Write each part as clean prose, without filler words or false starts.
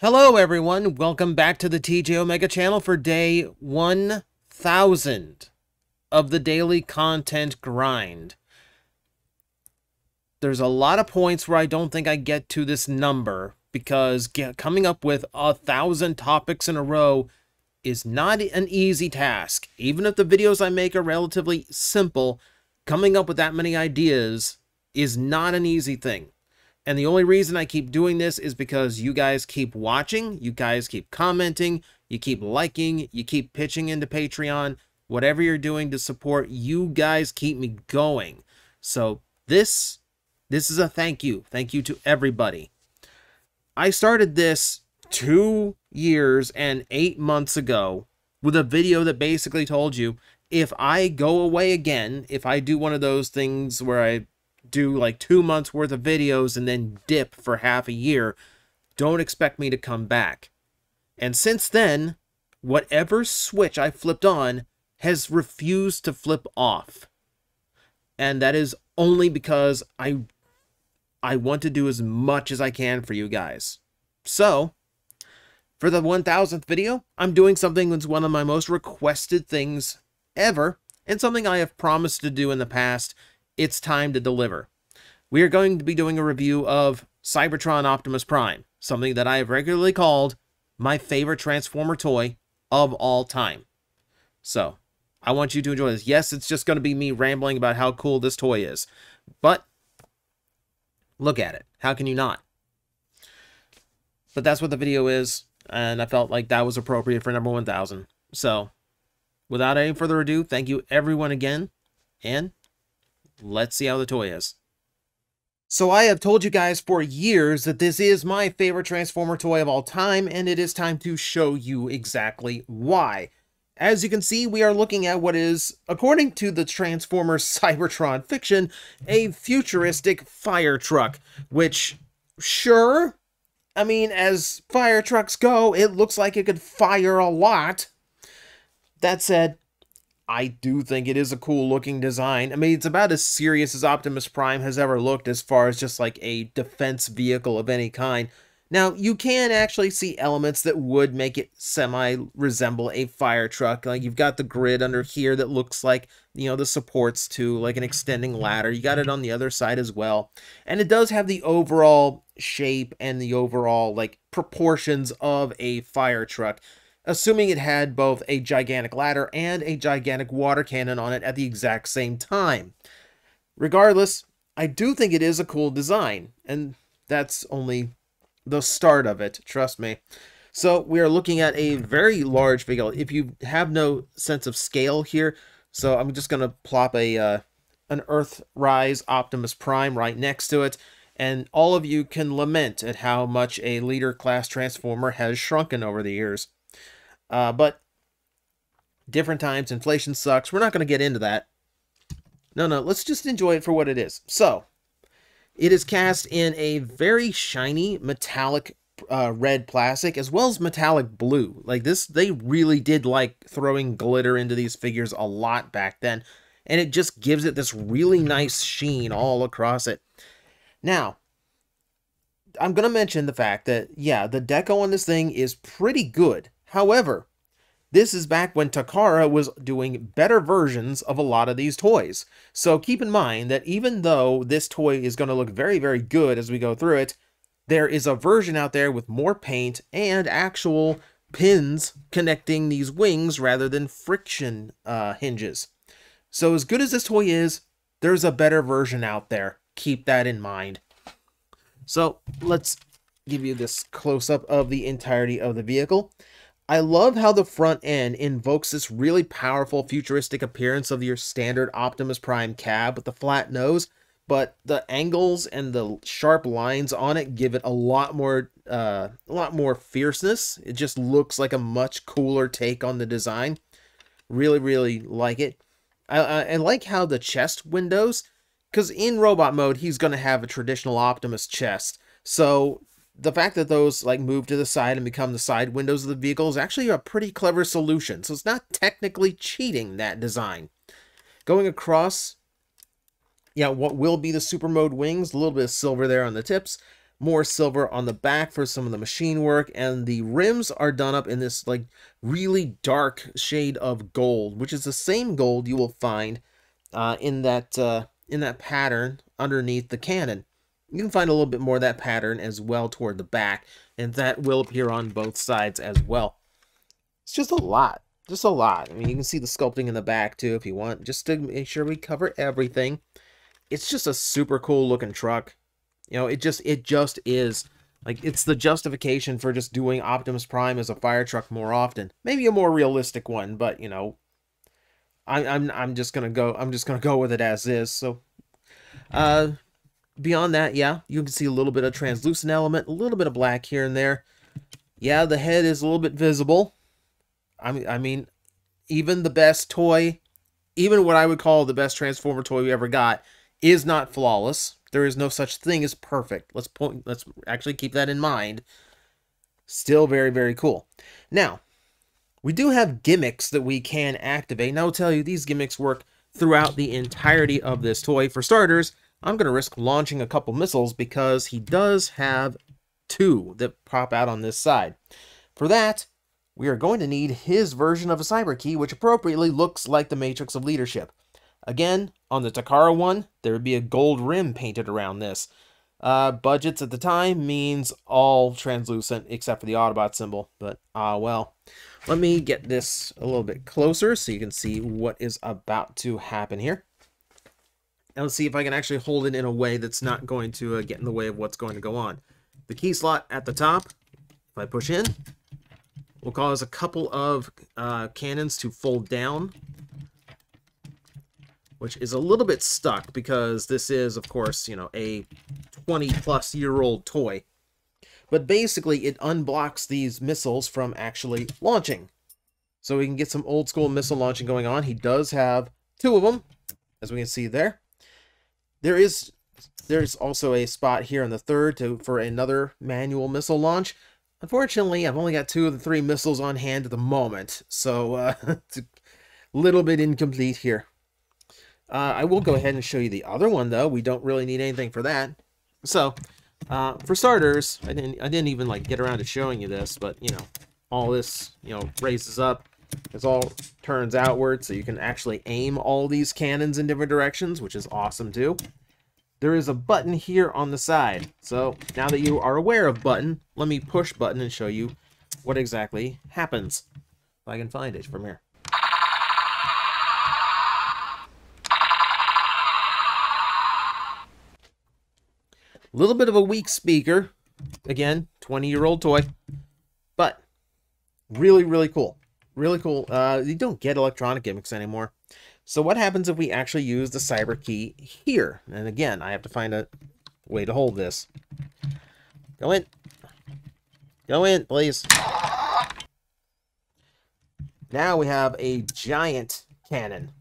Hello everyone, welcome back to the TJOmega channel for day 1000 of the daily content grind. There's a lot of points where I don't think I get to this number because coming up with 1,000 topics in a row is not an easy task. Even if the videos I make are relatively simple, coming up with that many ideas is not an easy thing. And the only reason I keep doing this is because you guys keep watching, you guys keep commenting, you keep liking, you keep pitching into Patreon. Whatever you're doing to support, you guys keep me going. So this is a thank you. Thank you to everybody. I started this 2 years and 8 months ago with a video that basically told you if I go away again, if I do one of those things where I do like 2 months worth of videos and then dip for half a year, don't expect me to come back. And since then, whatever switch I flipped on has refused to flip off. And that is only because I want to do as much as I can for you guys. So, for the 1000th video, I'm doing something that's one of my most requested things ever, and something I have promised to do in the past. It's time to deliver. We are going to be doing a review of Cybertron Optimus Prime, something that I have regularly called my favorite Transformer toy of all time. So, I want you to enjoy this. Yes, it's just going to be me rambling about how cool this toy is, but look at it. How can you not? But that's what the video is, and I felt like that was appropriate for number 1000. So, without any further ado, thank you everyone again, and let's see how the toy is. So I have told you guys for years that this is my favorite Transformer toy of all time, and it is time to show you exactly why. As you can see, we are looking at what is, according to the Transformers Cybertron fiction, a futuristic fire truck, which, sure, I mean, as fire trucks go, it looks like it could fire a lot. That said, I do think it is a cool looking design. I mean, it's about as serious as Optimus Prime has ever looked as far as just like a defense vehicle of any kind. Now, you can actually see elements that would make it semi-resemble a fire truck. Like, you've got the grid under here that looks like, you know, the supports to like an extending ladder. You got it on the other side as well. And it does have the overall shape and the overall, like, proportions of a fire truck, assuming it had both a gigantic ladder and a gigantic water cannon on it at the exact same time. Regardless, I do think it is a cool design, and that's only the start of it, trust me. So we are looking at a very large vehicle. If you have no sense of scale here, so I'm just going to plop an Earthrise Optimus Prime right next to it, and all of you can lament at how much a leader class Transformer has shrunken over the years. But different times, inflation sucks. We're not going to get into that. No, let's just enjoy it for what it is. So, it is cast in a very shiny metallic red plastic, as well as metallic blue. Like this, they really did like throwing glitter into these figures a lot back then, and it just gives it this really nice sheen all across it. Now, I'm going to mention the fact that, yeah, the deco on this thing is pretty good. However, this is back when Takara was doing better versions of a lot of these toys. So keep in mind that even though this toy is going to look very, very good as we go through it, there is a version out there with more paint and actual pins connecting these wings rather than friction hinges. So as good as this toy is, there's a better version out there. Keep that in mind. So let's give you this close-up of the entirety of the vehicle. I love how the front end invokes this really powerful futuristic appearance of your standard Optimus Prime cab with the flat nose, but the angles and the sharp lines on it give it a lot more fierceness. It just looks like a much cooler take on the design. Really, really like it. I like how the chest windows, because in robot mode, he's going to have a traditional Optimus chest. So the fact that those like move to the side and become the side windows of the vehicle is actually a pretty clever solution. So it's not technically cheating, that design. Going across, yeah, what will be the super mode wings, a little bit of silver there on the tips. more silver on the back for some of the machine work, and the rims are done up in this like really dark shade of gold, which is the same gold you will find in that pattern underneath the cannon. You can find a little bit more of that pattern as well toward the back, and that will appear on both sides as well. It's just a lot. Just a lot. I mean, you can see the sculpting in the back too if you want, just to make sure we cover everything. It's just a super cool looking truck. You know, it just is. Like, it's the justification for just doing Optimus Prime as a fire truck more often. Maybe a more realistic one, but you know, I'm just gonna go with it as is. So beyond that, yeah, you can see a little bit of translucent element, a little bit of black here and there. Yeah, the head is a little bit visible. I mean, even the best toy, even what I would call the best Transformer toy we ever got, is not flawless. There is no such thing as perfect. Let's actually keep that in mind. Still very, very cool. Now, we do have gimmicks that we can activate. And I will tell you, these gimmicks work throughout the entirety of this toy. For starters, I'm going to risk launching a couple missiles because he does have 2 that pop out on this side. For that, we are going to need his version of a cyber key, which appropriately looks like the Matrix of Leadership. Again, on the Takara one, there would be a gold rim painted around this. Budgets at the time means all translucent except for the Autobot symbol. But, well, let me get this a little bit closer so you can see what is about to happen here. And let's see if I can actually hold it in a way that's not going to get in the way of what's going to go on. The key slot at the top, if I push in, will cause a couple of cannons to fold down, which is a little bit stuck because this is, of course, you know, a 20-plus-year-old toy. But basically, it unblocks these missiles from actually launching. So we can get some old-school missile launching going on. He does have 2 of them, as we can see there. There's also a spot here in the third for another manual missile launch. Unfortunately, I've only got 2 of the 3 missiles on hand at the moment, so it's a little bit incomplete here. I will go ahead and show you the other one, though. We don't really need anything for that. So, for starters, I didn't even like get around to showing you this, but you know, all this raises up. It all turns outward, so you can actually aim all these cannons in different directions, which is awesome too. There is a button here on the side. So now that you are aware of button, let me push button and show you what exactly happens. If I can find it from here. A little bit of a weak speaker. Again, 20-year-old toy. But really, really cool. Really cool. You don't get electronic gimmicks anymore. So what happens if we actually use the cyber key here? And again, I have to find a way to hold this. Go in. Go in, please. Now we have a giant cannon.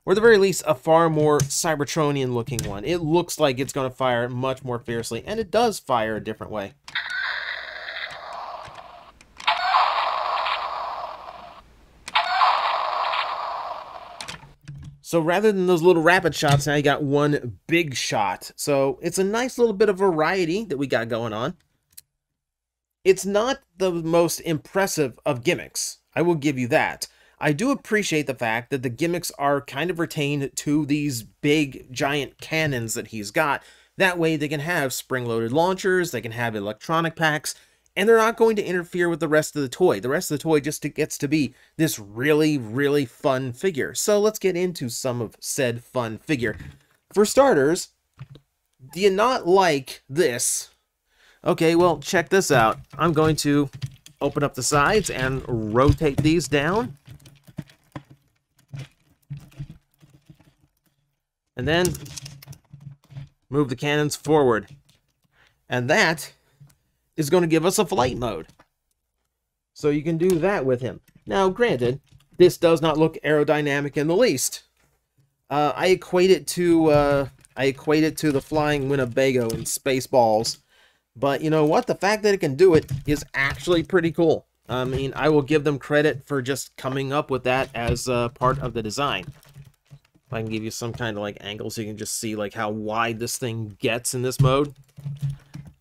Or at the very least, a far more Cybertronian looking one. It looks like it's going to fire much more fiercely, and it does fire a different way. So rather than those little rapid shots, now you got one big shot. So it's a nice little bit of variety that we got going on. It's not the most impressive of gimmicks. I will give you that. I do appreciate the fact that the gimmicks are kind of retained to these big, giant cannons that he's got. That way they can have spring-loaded launchers, they can have electronic packs, and they're not going to interfere with the rest of the toy. The rest of the toy just gets to be this really, really fun figure. So let's get into some of said fun figure. For starters, do you not like this? Okay, well, check this out. I'm going to open up the sides and rotate these down. And then move the cannons forward. And that is going to give us a flight mode. So you can do that with him. Now, granted, this does not look aerodynamic in the least. I equate it to the flying Winnebago in Spaceballs. But you know what? The fact that it can do it is actually pretty cool. I mean, I will give them credit for just coming up with that as part of the design. If I can give you some kind of like angle so you can just see like how wide this thing gets in this mode.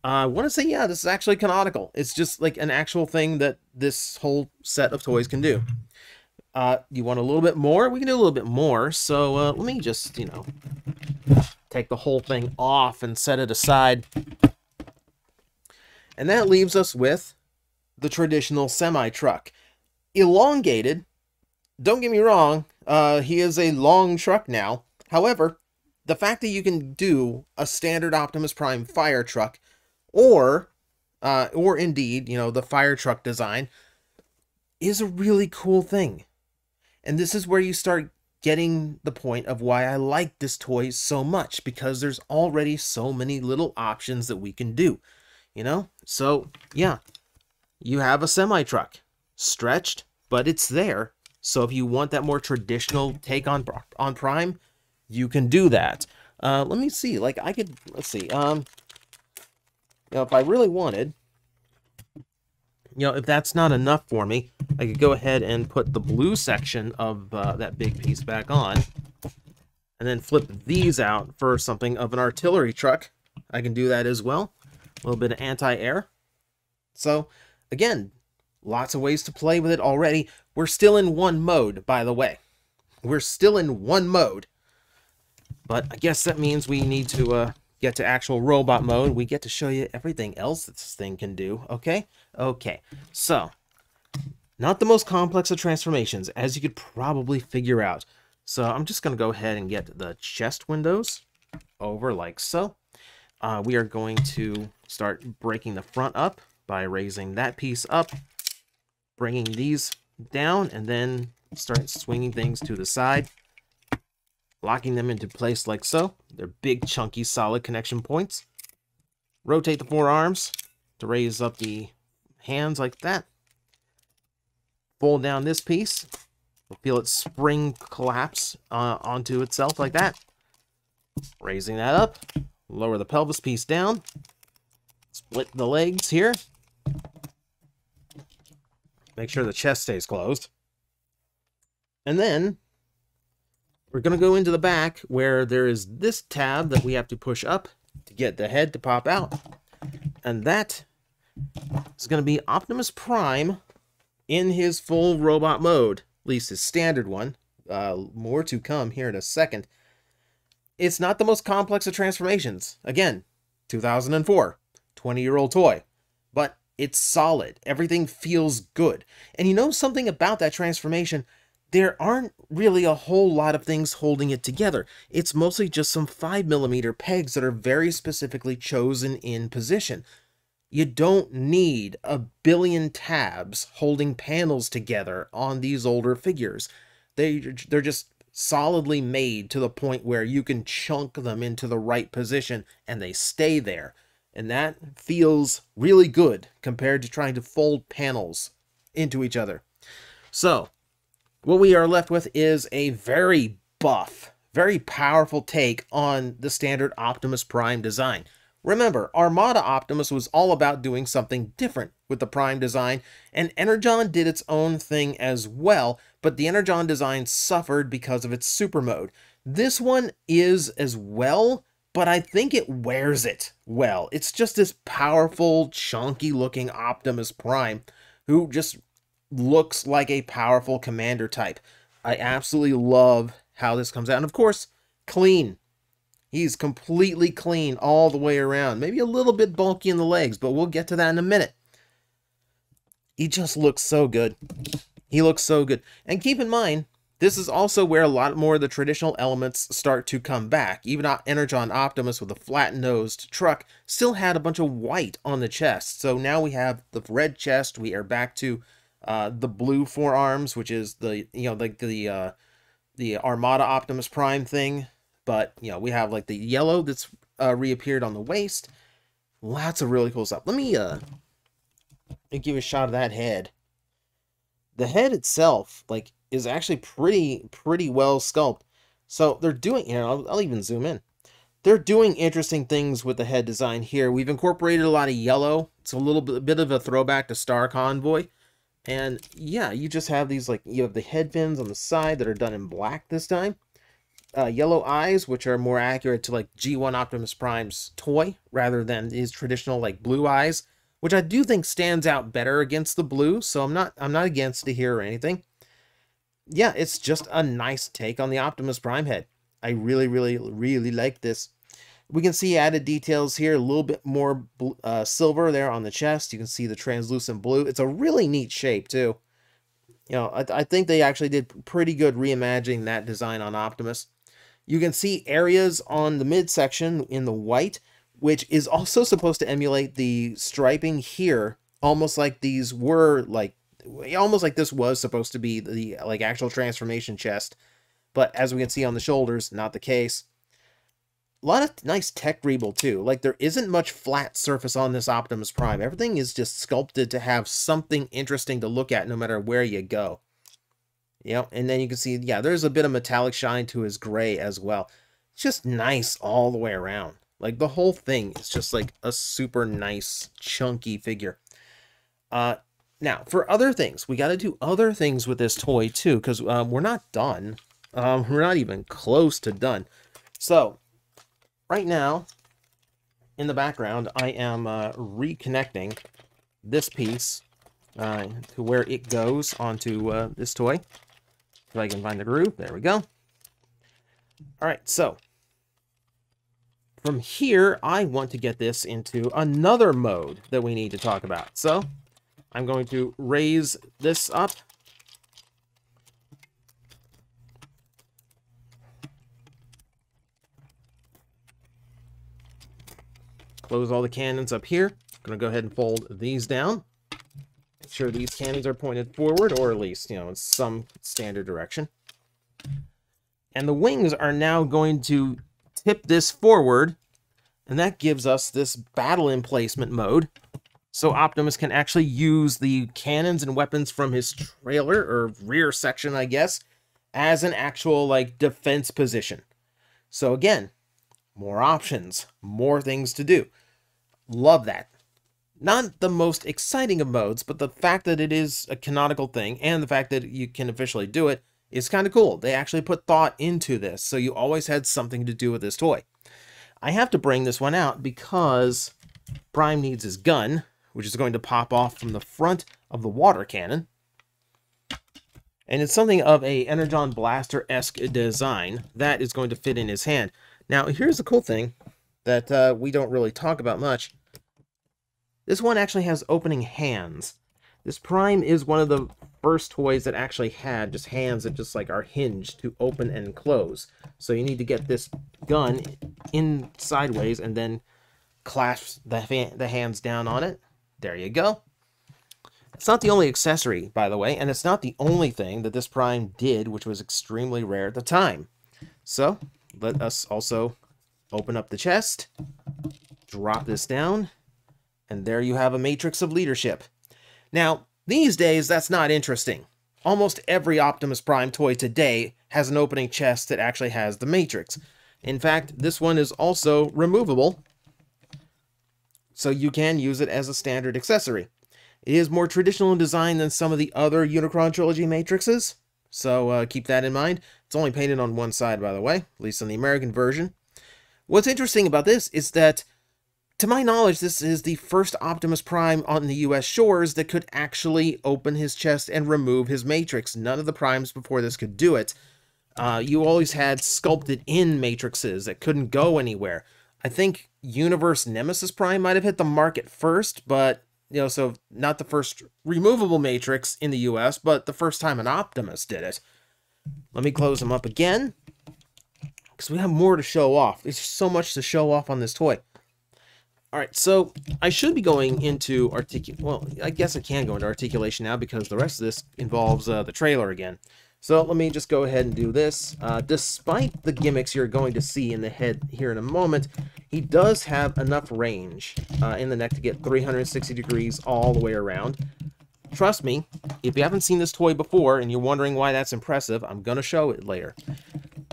I want to say, yeah, this is actually canonical. It's just like an actual thing that this whole set of toys can do. You want a little bit more? We can do a little bit more. So let me just, take the whole thing off and set it aside. And that leaves us with the traditional semi-truck. Elongated, don't get me wrong, he is a long truck now. However, the fact that you can do a standard Optimus Prime fire truck, or indeed, the fire truck design, is a really cool thing. And this is where you start getting the point of why I like this toy so much, because there's already so many little options that we can do, So, yeah, you have a semi-truck, stretched, but it's there. So if you want that more traditional take on Prime, you can do that. Let me see, let's see, if I really wanted, if that's not enough for me, I could go ahead and put the blue section of that big piece back on, and then flip these out for something of an artillery truck. I can do that as well. A little bit of anti-air. So, again, lots of ways to play with it already. We're still in one mode, by the way. We're still in one mode. But I guess that means we need to get to actual robot mode. We get to show you everything else that this thing can do, okay? Okay, so, not the most complex of transformations, as you could probably figure out. So I'm just going to go ahead and get the chest windows over like so. We are going to start breaking the front up by raising that piece up, bringing these down, and then start swinging things to the side, locking them into place like so. They're big, chunky, solid connection points. Rotate the forearms to raise up the hands like that. Fold down this piece. You'll feel it spring collapse onto itself like that. Raising that up. Lower the pelvis piece down. Split the legs here. Make sure the chest stays closed. And then we're going to go into the back where there is this tab that we have to push up to get the head to pop out. And that is going to be Optimus Prime in his full robot mode. At least his standard one. More to come here in a second. It's not the most complex of transformations. Again, 2004, 20-year-old toy. But it's solid. Everything feels good. And you know something about that transformation? There aren't really a whole lot of things holding it together. It's mostly just some 5mm pegs that are very specifically chosen in position. You don't need a billion tabs holding panels together on these older figures. They're just solidly made to the point where you can chunk them into the right position and they stay there. And that feels really good compared to trying to fold panels into each other. So, what we are left with is a very buff, very powerful take on the standard Optimus Prime design. Remember, Armada Optimus was all about doing something different with the Prime design, and Energon did its own thing as well, but the Energon design suffered because of its super mode. This one is as well, but I think it wears it well. It's just this powerful, chunky-looking Optimus Prime who just looks like a powerful commander type. I absolutely love how this comes out. And of course, clean. He's completely clean all the way around. Maybe a little bit bulky in the legs, but we'll get to that in a minute. He just looks so good. He looks so good. And keep in mind, this is also where a lot more of the traditional elements start to come back. Even Energon Optimus with a flat-nosed truck still had a bunch of white on the chest. So now we have the red chest. We are back to the blue forearms, which is the the Armada Optimus Prime thing. But, we have, like, the yellow that's reappeared on the waist. Lots of really cool stuff. Let me give you a shot of that head. The head itself, like, is actually pretty well sculpted. So, they're doing, I'll even zoom in. They're doing interesting things with the head design here. We've incorporated a lot of yellow. It's a little bit of a throwback to Star Convoy. And, yeah, you just have these, like, you have the head fins on the side that are done in black this time. yellow eyes, which are more accurate to like G1 Optimus Prime's toy, rather than his traditional like blue eyes, which I do think stands out better against the blue. So I'm not against it here or anything. Yeah, it's just a nice take on the Optimus Prime head. I really, really, really like this. We can see added details here, a little bit more silver there on the chest. You can see the translucent blue. It's a really neat shape, too. You know, I think they actually did pretty good reimagining that design on Optimus. You can see areas on the midsection in the white, which is also supposed to emulate the striping here, almost like these were, like, almost like this was supposed to be the, like, actual transformation chest. But as we can see on the shoulders, not the case. A lot of nice tech rebuild, too. Like, there isn't much flat surface on this Optimus Prime. Everything is just sculpted to have something interesting to look at no matter where you go. You know, and then you can see, yeah, there's a bit of metallic shine to his gray as well. It's just nice all the way around. Like, the whole thing is just, like, a super nice, chunky figure. Now, for other things, we got to do other things with this toy, too, because we're not done. We're not even close to done. So, right now, in the background, I am reconnecting this piece to where it goes onto this toy. If I can find the groove, there we go. All right, so from here, I want to get this into another mode that we need to talk about. So I'm going to raise this up. Close all the cannons up here. I'm going to go ahead and fold these down. Make sure these cannons are pointed forward, or at least, you know, in some standard direction. And the wings are now going to tip this forward, and that gives us this battle emplacement mode. So Optimus can actually use the cannons and weapons from his trailer, or rear section, I guess, as an actual, like, defense position. So again, more options, more things to do. Love that. Not the most exciting of modes, but the fact that it is a canonical thing and the fact that you can officially do it is kind of cool. They actually put thought into this, so you always had something to do with this toy. I have to bring this one out because Prime needs his gun, which is going to pop off from the front of the water cannon. And it's something of a Energon Blaster-esque design that is going to fit in his hand. Now, here's the cool thing that we don't really talk about much. This one actually has opening hands. This Prime is one of the first toys that actually had just hands that just like are hinged to open and close. So you need to get this gun in sideways and then clasp the hands down on it. There you go. It's not the only accessory, by the way, and it's not the only thing that this Prime did, which was extremely rare at the time. So let us also open up the chest, drop this down, and there you have a matrix of leadership. Now, these days, that's not interesting. Almost every Optimus Prime toy today has an opening chest that actually has the matrix. In fact, this one is also removable, so you can use it as a standard accessory. It is more traditional in design than some of the other Unicron Trilogy matrices, so keep that in mind. It's only painted on one side, by the way, at least on the American version. What's interesting about this is that, to my knowledge, this is the first Optimus Prime on the US shores that could actually open his chest and remove his matrix. None of the Primes before this could do it. You always had sculpted-in matrices that couldn't go anywhere. I think Universe Nemesis Prime might have hit the market first, but, you know, so not the first removable matrix in the US, but the first time an Optimus did it. Let me close them up again, because we have more to show off. There's so much to show off on this toy. Alright, so I should be going into well, I guess I can go into articulation now because the rest of this involves the trailer again. So let me just go ahead and do this. Despite the gimmicks you're going to see in the head here in a moment, he does have enough range in the neck to get 360 degrees all the way around. Trust me, if you haven't seen this toy before and you're wondering why that's impressive, I'm going to show it later.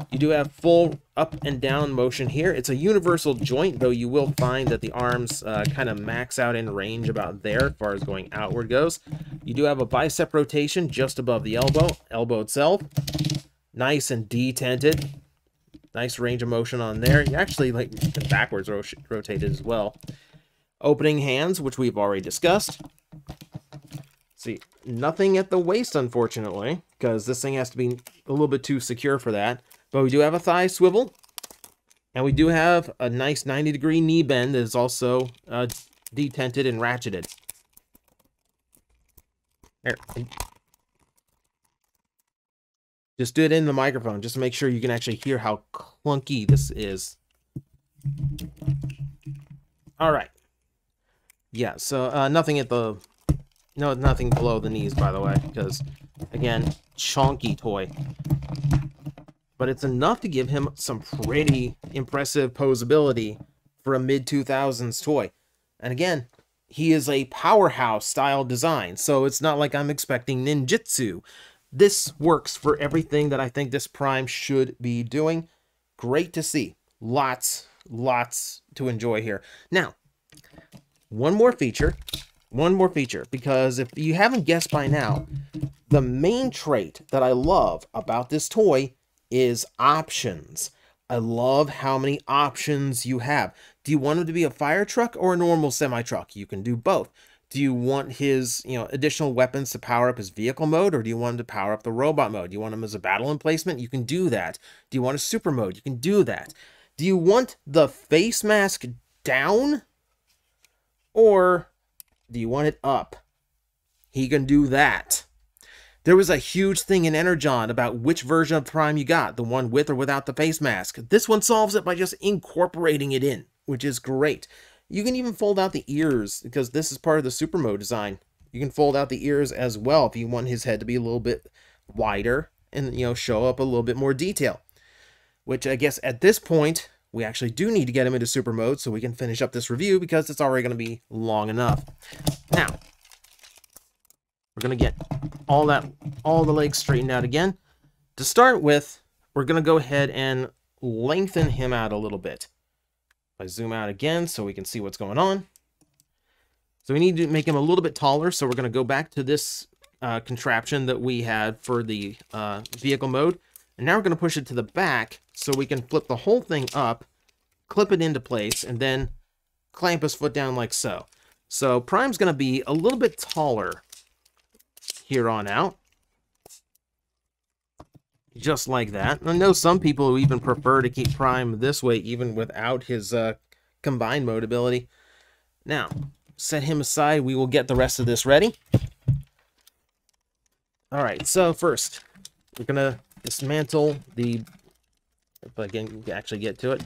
You do have full up and down motion here. It's a universal joint, though you will find that the arms kind of max out in range about there as far as going outward goes. You do have a bicep rotation just above the elbow itself. Nice and detented. Nice range of motion on there. You actually like backwards rotated as well. Opening hands, which we've already discussed. See, nothing at the waist, unfortunately, because this thing has to be a little bit too secure for that. But we do have a thigh swivel, and we do have a nice 90-degree knee bend that is also detented and ratcheted. There. Just do it in the microphone, just to make sure you can actually hear how clunky this is. All right. Yeah, so nothing at the... No, nothing below the knees, by the way, because, again, chonky toy. But it's enough to give him some pretty impressive posability for a mid-2000s toy. And again, he is a powerhouse-style design, so it's not like I'm expecting ninjutsu. This works for everything that I think this Prime should be doing. Great to see. Lots to enjoy here. Now, one more feature, because if you haven't guessed by now, the main trait that I love about this toy is options. I love how many options you have. Do you want him to be a fire truck or a normal semi-truck? You can do both. Do you want his, additional weapons to power up his vehicle mode, or do you want him to power up the robot mode? Do you want him as a battle emplacement? You can do that. Do you want a super mode? You can do that. Do you want the face mask down, or do you want it up? He can do that. There was a huge thing in Energon about which version of Prime you got, the one with or without the face mask. This one solves it by just incorporating it in, which is great. You can even fold out the ears, because this is part of the super mode design. You can fold out the ears as well if you want his head to be a little bit wider and, show up a little bit more detail. Which I guess at this point, we actually do need to get him into super mode so we can finish up this review, because it's already going to be long enough. Now, we're going to get all the legs straightened out again. To start with, we're going to go ahead and lengthen him out a little bit. I zoom out again so we can see what's going on. So we need to make him a little bit taller, so we're going to go back to this contraption that we had for the vehicle mode. And now we're going to push it to the back so we can flip the whole thing up, clip it into place, and then clamp his foot down like so. So Prime's going to be a little bit taller here on out. Just like that. I know some people who even prefer to keep Prime this way even without his combined mode ability. Now, set him aside. We will get the rest of this ready. Alright, so first, we're going to dismantle the... If I can actually get to it.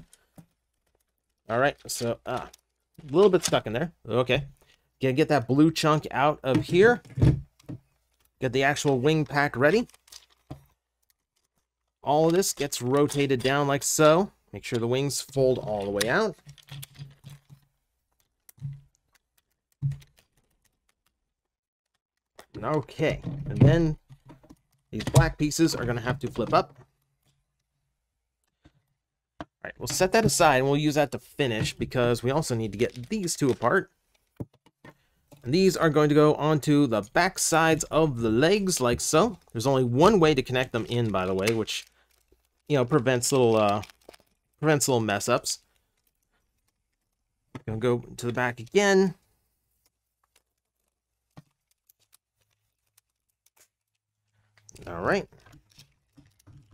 Alright, so, a little bit stuck in there. Okay. Gonna get that blue chunk out of here. Get the actual wing pack ready. All of this gets rotated down like so. Make sure the wings fold all the way out. Okay, and then these black pieces are going to have to flip up. All right, we'll set that aside and we'll use that to finish, because we also need to get these two apart. And these are going to go onto the back sides of the legs like so. There's only one way to connect them in, by the way, which prevents little mess ups. Gonna go to the back again. All right.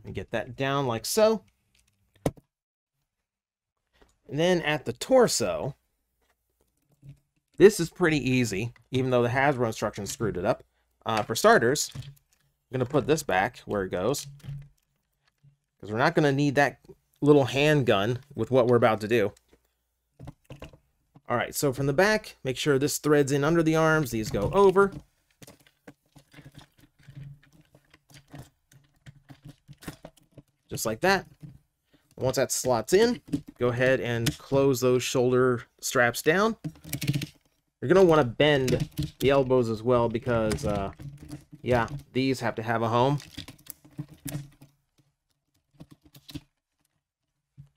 And get that down like so. And then at the torso, this is pretty easy, even though the Hasbro instructions screwed it up. For starters, I'm gonna put this back where it goes, because we're not going to need that little handgun with what we're about to do. Alright, so from the back, make sure this threads in under the arms. These go over. Just like that. Once that slots in, go ahead and close those shoulder straps down. You're going to want to bend the elbows as well, because, yeah, these have to have a home.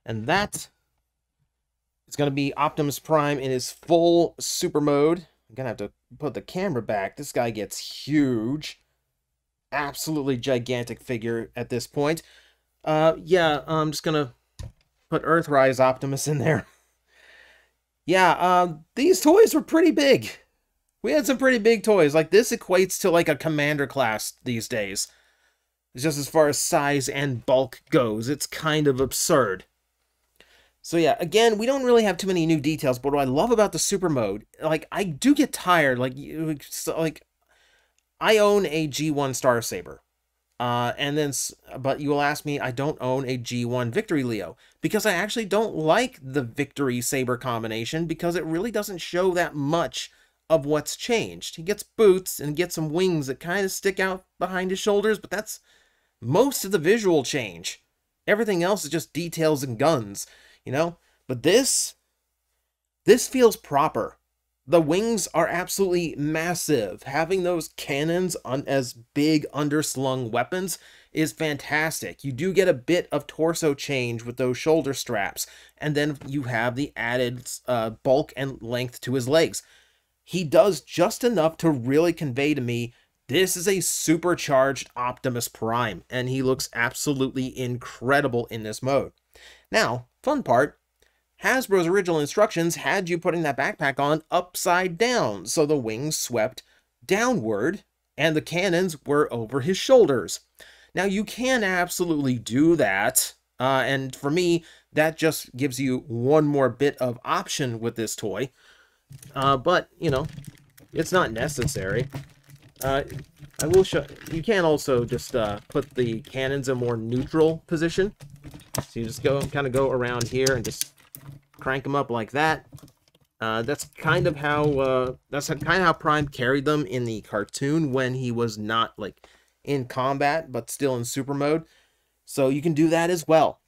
And that is going to be Optimus Prime in his full super mode. I'm going to have to put the camera back. This guy gets huge. Absolutely gigantic figure at this point. Yeah, I'm just going to put Earthrise Optimus in there. Yeah, these toys were pretty big. We had some pretty big toys. Like, this equates to like a commander class these days. Just as far as size and bulk goes, it's kind of absurd. So yeah, again, we don't really have too many new details, but what I love about the super mode, like, I do get tired, like I own a G1 Star Saber. But you will ask me, I don't own a G1 Victory Leo, because I actually don't like the Victory Saber combination, because it really doesn't show that much of what's changed. He gets boots and gets some wings that kind of stick out behind his shoulders, but that's most of the visual change. Everything else is just details and guns, you know? But this feels proper. The wings are absolutely massive. Having those cannons as big underslung weapons is fantastic. You do get a bit of torso change with those shoulder straps, and then you have the added bulk and length to his legs. He does just enough to really convey to me, this is a supercharged Optimus Prime, and he looks absolutely incredible in this mode. Now, fun part, Hasbro's original instructions had you putting that backpack on upside down, so the wings swept downward, and the cannons were over his shoulders. Now, you can absolutely do that, and for me, that just gives you one more bit of option with this toy. But, you know, it's not necessary. I will show, you can also just put the cannons in a more neutral position. So you just kind of go around here and just crank them up like that. That's kind of how Prime carried them in the cartoon when he was not like in combat but still in super mode. So you can do that as well.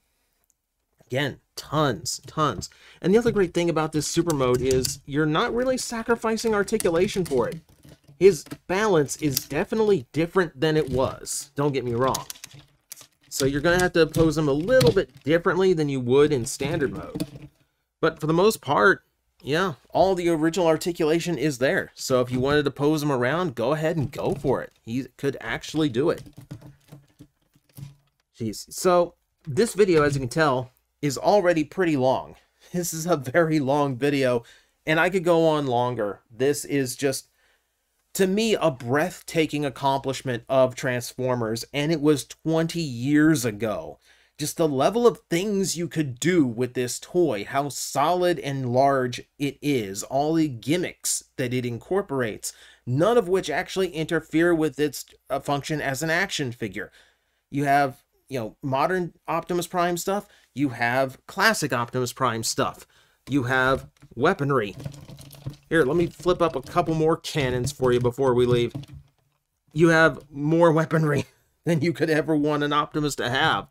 Again, tons. And the other great thing about this super mode is you're not really sacrificing articulation for it. His balance is definitely different than it was. Don't get me wrong. So you're going to have to pose him a little bit differently than you would in standard mode. But for the most part, yeah, all the original articulation is there. So if you wanted to pose him around, go ahead and go for it. He could actually do it. Jeez. So this video, as you can tell, is already pretty long. This is a very long video, and I could go on longer. This is just, to me, a breathtaking accomplishment of Transformers, and it was 20 years ago. Just the level of things you could do with this toy, how solid and large it is, all the gimmicks that it incorporates, none of which actually interfere with its function as an action figure. You have, you know, modern Optimus Prime stuff, you have classic Optimus Prime stuff, you have weaponry. Here, let me flip up a couple more cannons for you before we leave. You have more weaponry than you could ever want an Optimus to have.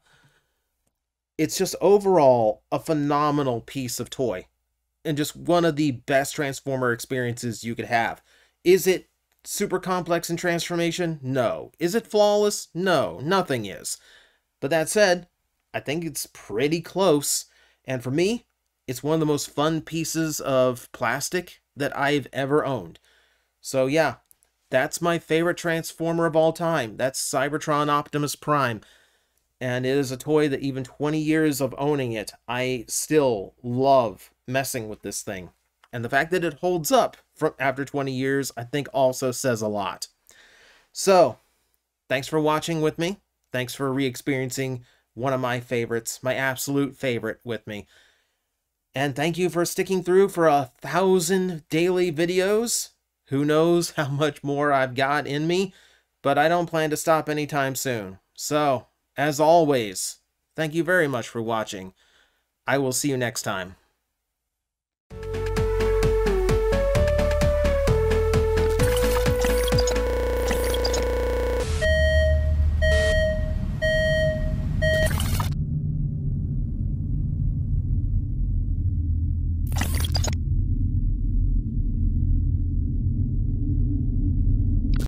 It's just overall a phenomenal piece of toy, and just one of the best Transformer experiences you could have. Is it super complex in transformation? No. Is it flawless? No, nothing is. But that said, I think it's pretty close, and for me, it's one of the most fun pieces of plastic that I've ever owned. So yeah, that's my favorite Transformer of all time. That's Cybertron Optimus Prime. And it is a toy that even 20 years of owning it, I still love messing with this thing. And the fact that it holds up after 20 years, I think also says a lot. So, thanks for watching with me. Thanks for re-experiencing one of my favorites, my absolute favorite with me. And thank you for sticking through for 1,000 daily videos. Who knows how much more I've got in me, but I don't plan to stop anytime soon. So, as always, thank you very much for watching. I will see you next time.